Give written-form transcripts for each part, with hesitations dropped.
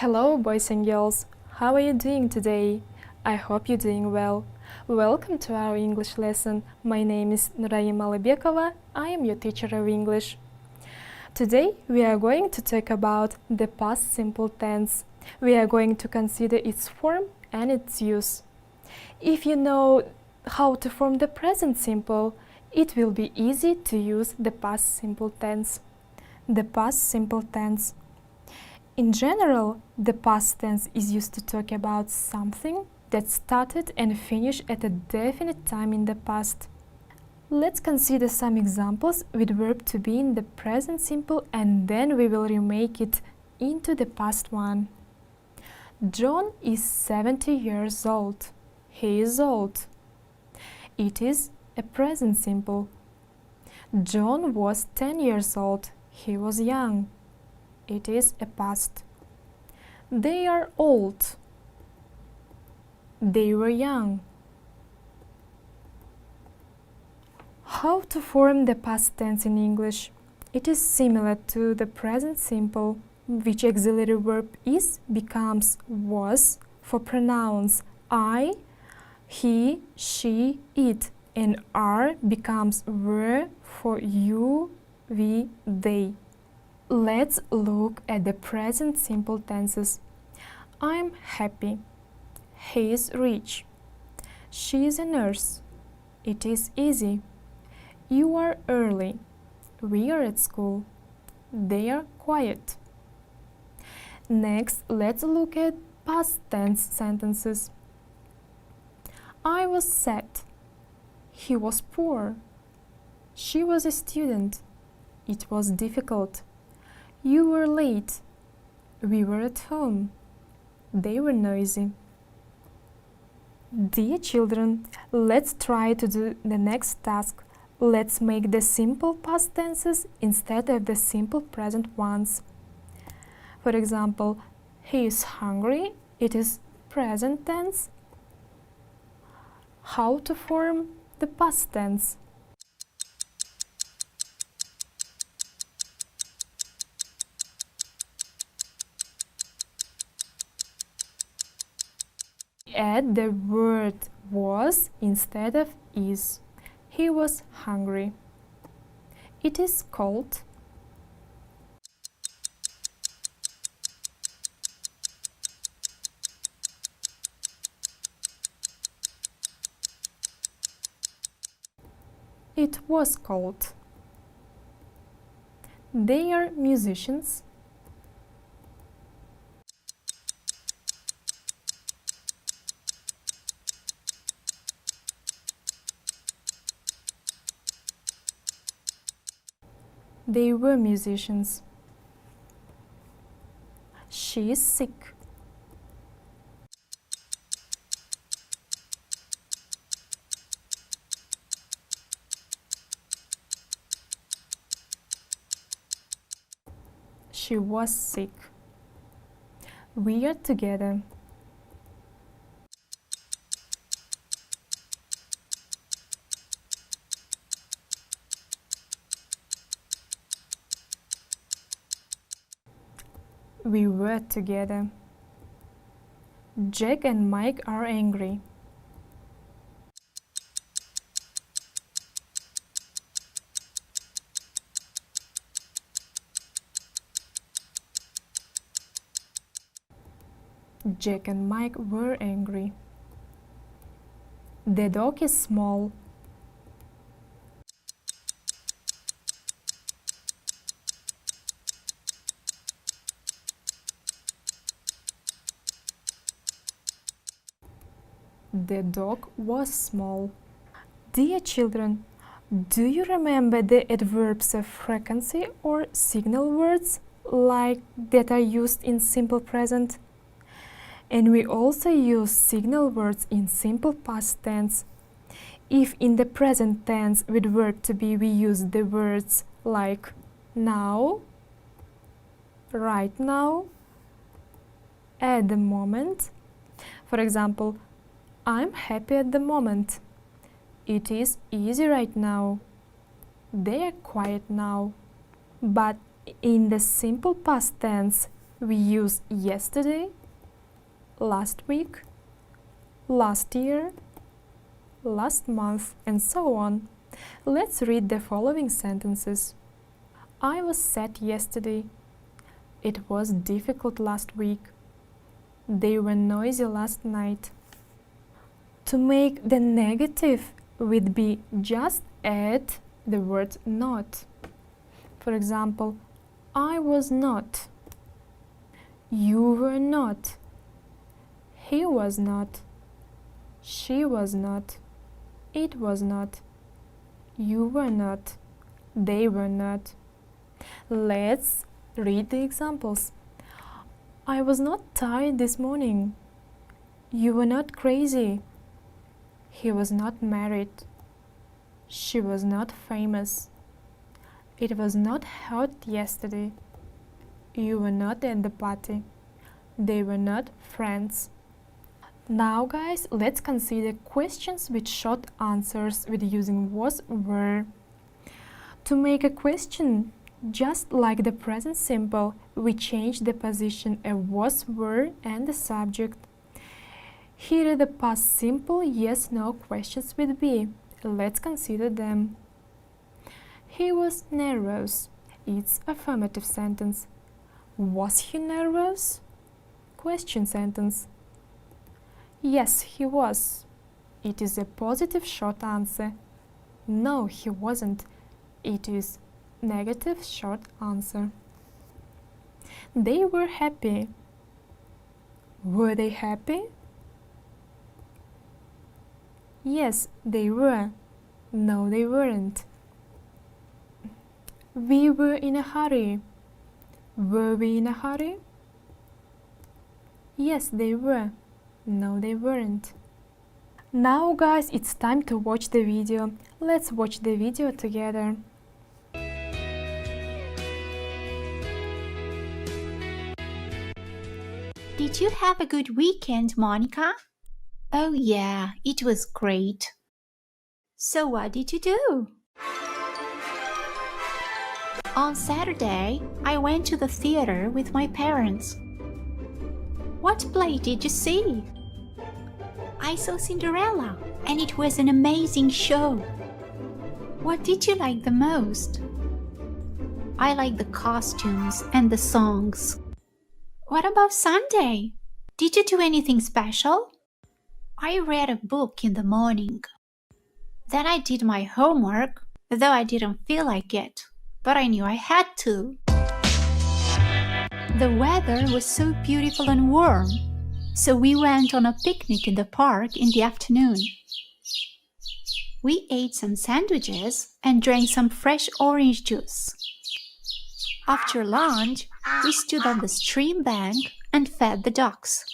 Hello, boys and girls. How are you doing today? I hope you're doing well. Welcome to our English lesson. My name is Nuraim Alibekova. I am your teacher of English. Today we are going to talk about the past simple tense. We are going to consider its form and its use. If you know how to form the present simple, it will be easy to use the past simple tense. The past simple tense. In general, the past tense is used to talk about something that started and finished at a definite time in the past. Let's consider some examples with verb to be in the present simple and then we will remake it into the past one. John is 70 years old. He is old. It is a present simple. John was 10 years old. He was young. It is a past. They are old. They were young. How to form the past tense in English? It is similar to the present simple, which auxiliary verb is becomes was for pronouns I, he, she, it, and are becomes were for you, we, they. Let's look at the present simple tenses. I'm happy. He is rich. She is a nurse. It is easy. You are early. We are at school. They are quiet. Next, let's look at past tense sentences. I was sad. He was poor. She was a student. It was difficult. You were late. We were at home. They were noisy. Dear children, let's try to do the next task. Let's make the simple past tenses instead of the simple present ones. For example, he is hungry. It is present tense. How to form the past tense? Add the word was instead of is. He was hungry. It is cold. It was cold. They are musicians. They were musicians. She is sick. She was sick. We are together. We were together. Jack and Mike are angry. Jack and Mike were angry. The dog is small. The dog was small. Dear children, do you remember the adverbs of frequency or signal words like that are used in simple present? And we also use signal words in simple past tense. If in the present tense with verb to be we use the words like now, right now, at the moment. For example, I'm happy at the moment. It is easy right now. They are quiet now. But in the simple past tense, we use yesterday, last week, last year, last month, and so on. Let's read the following sentences. I was sad yesterday. It was difficult last week. They were noisy last night. To make the negative with be, just add the word not. For example, I was not. You were not. He was not. She was not. It was not. You were not. They were not. Let's read the examples. I was not tired this morning. You were not crazy. He was not married. She was not famous. It was not hot yesterday. You were not at the party. They were not friends. Now guys, let's consider questions with short answers with using was, were. To make a question just like the present simple, we change the position of was, were and the subject. Here are the past simple yes-no questions with be. Let's consider them. He was nervous. It's affirmative sentence. Was he nervous? Question sentence. Yes, he was. It is a positive short answer. No, he wasn't. It is negative short answer. They were happy. Were they happy? Yes, they were. No, they weren't. We were in a hurry. Were we in a hurry? Yes, they were. No, they weren't. Now guys, it's time to watch the video. Let's watch the video together. Did you have a good weekend, Monica? Oh yeah, it was great. So what did you do? On Saturday, I went to the theater with my parents. What play did you see? I saw Cinderella, and it was an amazing show. What did you like the most? I like the costumes and the songs. What about Sunday? Did you do anything special? I read a book in the morning. Then I did my homework, though I didn't feel like it, but I knew I had to. The weather was so beautiful and warm, so we went on a picnic in the park in the afternoon. We ate some sandwiches and drank some fresh orange juice. After lunch, we stood on the stream bank and fed the ducks.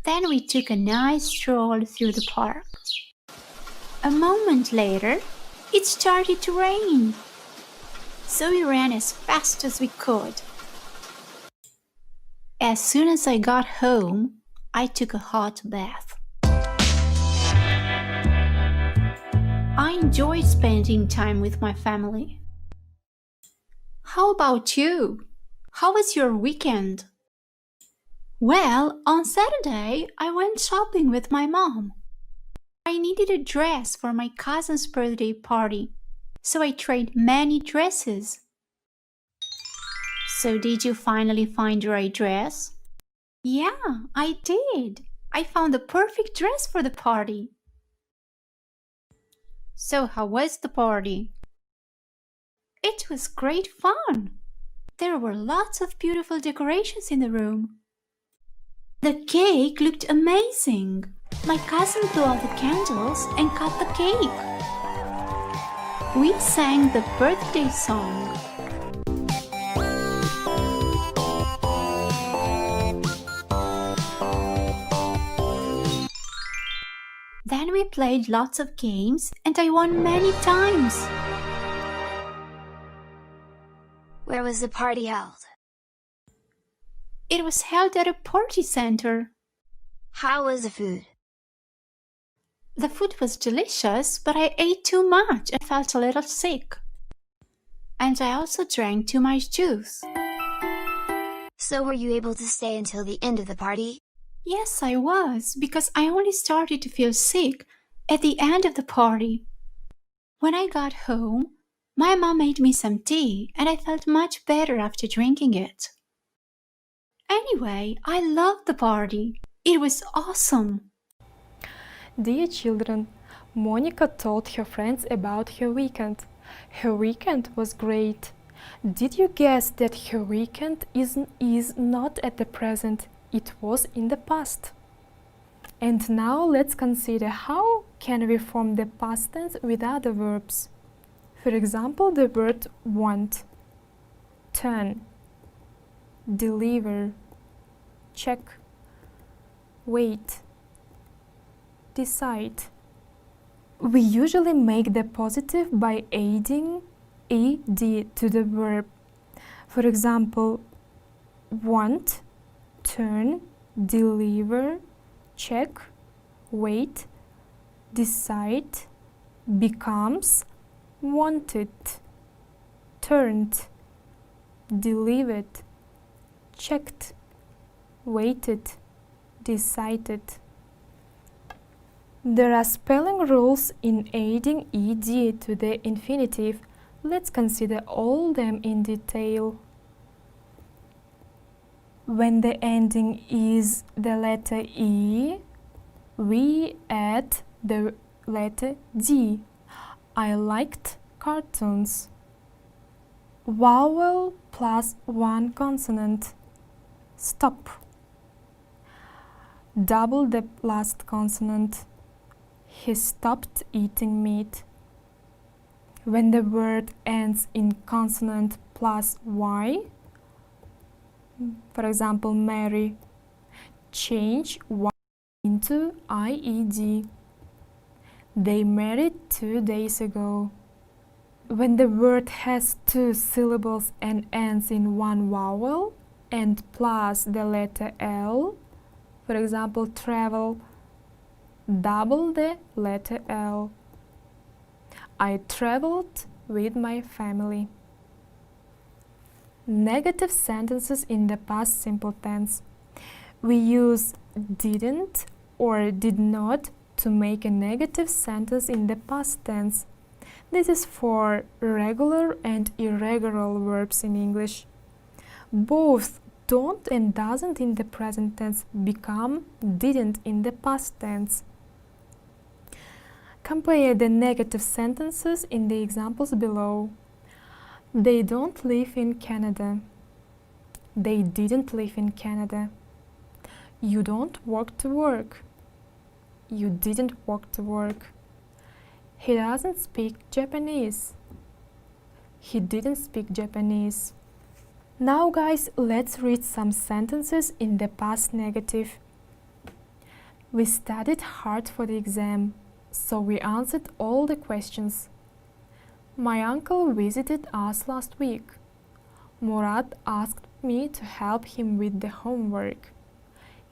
Then we took a nice stroll through the park. A moment later, it started to rain. So we ran as fast as we could. As soon as I got home, I took a hot bath. I enjoyed spending time with my family. How about you? How was your weekend? Well, on Saturday, I went shopping with my mom. I needed a dress for my cousin's birthday party, so I tried many dresses. So did you finally find the right dress? Yeah, I did. I found the perfect dress for the party. So how was the party? It was great fun. There were lots of beautiful decorations in the room. The cake looked amazing. My cousin blew out the candles and cut the cake. We sang the birthday song. Then we played lots of games and I won many times. Where was the party held? It was held at a party center. How was the food? The food was delicious, but I ate too much and felt a little sick. And I also drank too much juice. So were you able to stay until the end of the party? Yes, I was, because I only started to feel sick at the end of the party. When I got home, my mom made me some tea and I felt much better after drinking it. Anyway, I loved the party. It was awesome. Dear children, Monica told her friends about her weekend. Her weekend was great. Did you guess that her weekend is not at the present, it was in the past? And now let's consider how can we form the past tense with other verbs. For example, the word want, turn, deliver, check, wait, decide. We usually make the positive by adding ed to the verb. For example, want, turn, deliver, check, wait, decide becomes wanted, turned, delivered, checked, waited, decided. There are spelling rules in adding ed to the infinitive. Let's consider all them in detail. When the ending is the letter E, we add the letter D. I liked cartoons. Vowel plus one consonant. Stop. Double the last consonant. He stopped eating meat. When the word ends in consonant plus Y, for example, marry, change Y into IED. They married 2 days ago. When the word has 2 syllables and ends in one vowel and plus the letter L, for example, travel, double the letter L. I traveled with my family. Negative sentences in the past simple tense. We use didn't or did not to make a negative sentence in the past tense. This is for regular and irregular verbs in English. Both don't and doesn't in the present tense become didn't in the past tense. Compare the negative sentences in the examples below. They don't live in Canada. They didn't live in Canada. You don't walk to work. You didn't walk to work. He doesn't speak Japanese. He didn't speak Japanese. Now guys, let's read some sentences in the past negative. We studied hard for the exam, so we answered all the questions. My uncle visited us last week. Murad asked me to help him with the homework.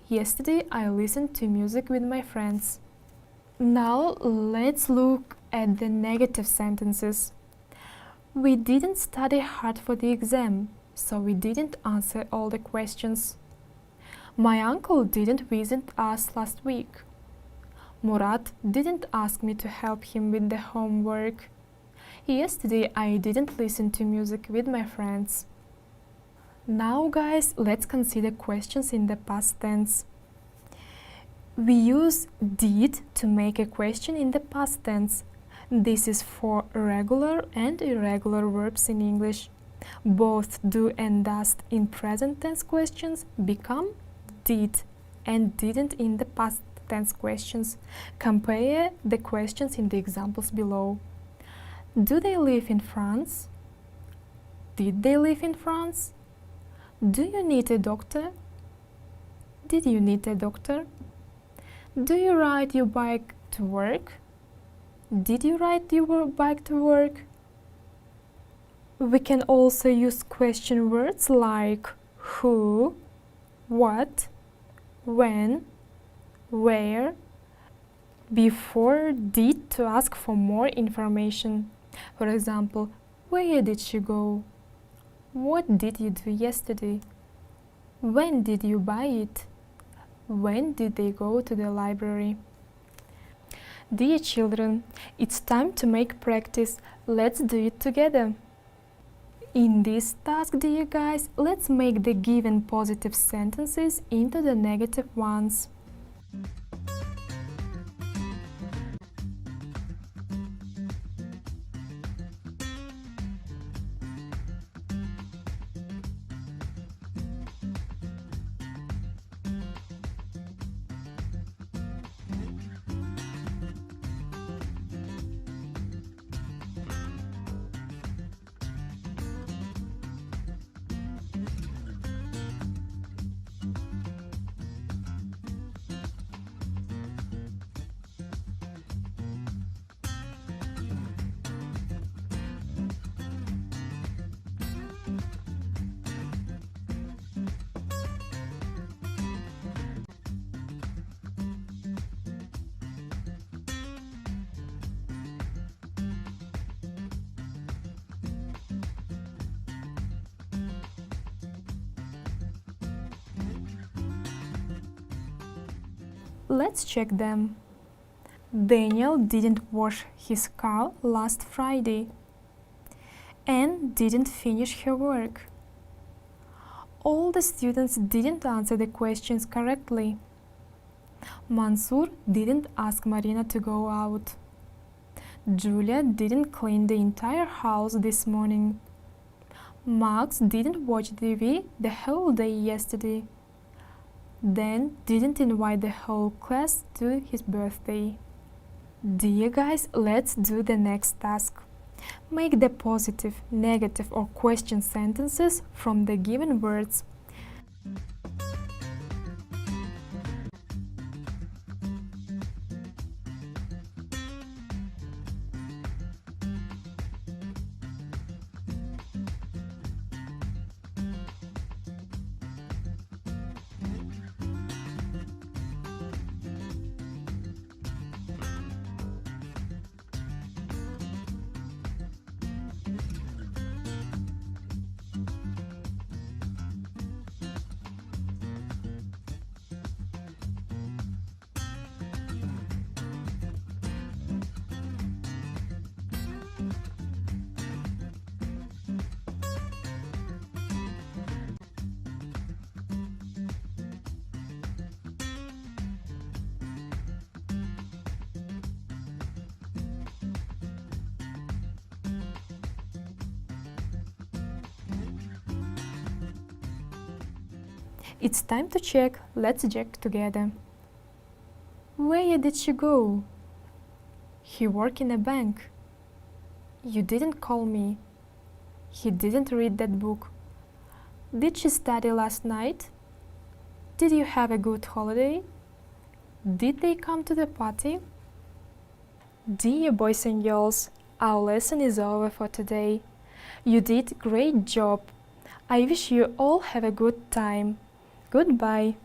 Yesterday I listened to music with my friends. Now let's look at the negative sentences. We didn't study hard for the exam, so we didn't answer all the questions. My uncle didn't visit us last week. Murad didn't ask me to help him with the homework. Yesterday I didn't listen to music with my friends. Now guys, let's consider questions in the past tense. We use did to make a question in the past tense. This is for regular and irregular verbs in English. Both do and does in present tense questions become did and didn't in the past tense questions. Compare the questions in the examples below. Do they live in France? Did they live in France? Do you need a doctor? Did you need a doctor? Do you ride your bike to work? Did you ride your bike to work? We can also use question words like who, what, when, where, before did to ask for more information. For example, where did she go? What did you do yesterday? When did you buy it? When did they go to the library? Dear children, it's time to make practice. Let's do it together. In this task, dear guys, let's make the given positive sentences into the negative ones. Let's check them. Daniel didn't wash his car last Friday. Anne didn't finish her work. All the students didn't answer the questions correctly. Mansour didn't ask Marina to go out. Julia didn't clean the entire house this morning. Max didn't watch TV the whole day yesterday. Dan didn't invite the whole class to his birthday. Dear guys, let's do the next task. Make the positive, negative or question sentences from the given words. It's time to check. Let's check together. Where did she go? He worked in a bank. You didn't call me. He didn't read that book. Did she study last night? Did you have a good holiday? Did they come to the party? Dear boys and girls, our lesson is over for today. You did a great job. I wish you all have a good time. Goodbye.